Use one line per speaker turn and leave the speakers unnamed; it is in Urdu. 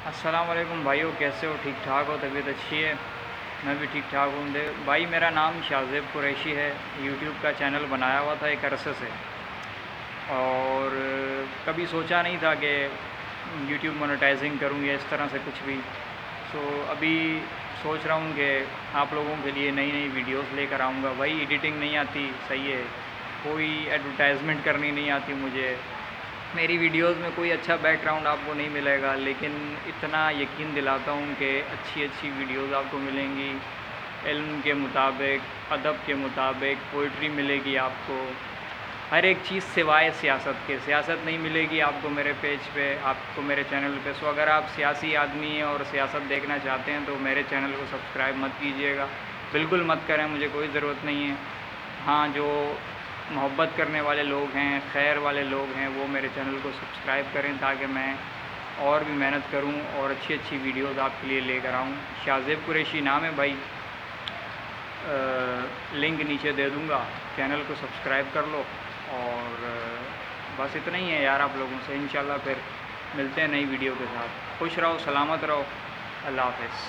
السلام علیکم بھائیو، کیسے ہو؟ ٹھیک ٹھاک ہو؟ طبیعت اچھی ہے؟ میں بھی ٹھیک ٹھاک ہوں بھائی، میرا نام شاہزیب قریشی ہے۔ یوٹیوب کا چینل بنایا ہوا تھا ایک عرصے سے، اور کبھی سوچا نہیں تھا کہ یوٹیوب مونیٹائزنگ کروں یا اس طرح سے کچھ بھی۔ ابھی سوچ رہا ہوں کہ آپ لوگوں کے لیے نئی نئی ویڈیوز لے کر آؤں گا۔ بھائی ایڈیٹنگ نہیں آتی صحیح ہے، کوئی ایڈورٹائزمنٹ کرنی نہیں آتی مجھے، میری ویڈیوز میں کوئی اچھا بیک گراؤنڈ آپ کو نہیں ملے گا، لیکن اتنا یقین دلاتا ہوں کہ اچھی اچھی ویڈیوز آپ کو ملیں گی، علم کے مطابق، ادب کے مطابق، پوئٹری ملے گی آپ کو، ہر ایک چیز سوائے سیاست کے۔ سیاست نہیں ملے گی آپ کو میرے پیج پہ، آپ کو میرے چینل پہ۔ اگر آپ سیاسی آدمی ہیں اور سیاست دیکھنا چاہتے ہیں تو میرے چینل کو سبسکرائب مت کیجیے گا، بالکل مت کریں، مجھے کوئی ضرورت نہیں ہے۔ ہاں، جو محبت کرنے والے لوگ ہیں، خیر والے لوگ ہیں، وہ میرے چینل کو سبسکرائب کریں تاکہ میں اور بھی محنت کروں اور اچھی اچھی ویڈیوز آپ کے لیے لے کر آؤں۔ شاہزیب قریشی نام ہے بھائی، لنک نیچے دے دوں گا، چینل کو سبسکرائب کر لو۔ اور بس اتنا ہی ہے یار، آپ لوگوں سے انشاءاللہ پھر ملتے ہیں نئی ویڈیو کے ساتھ۔ خوش رہو، سلامت رہو، اللہ حافظ۔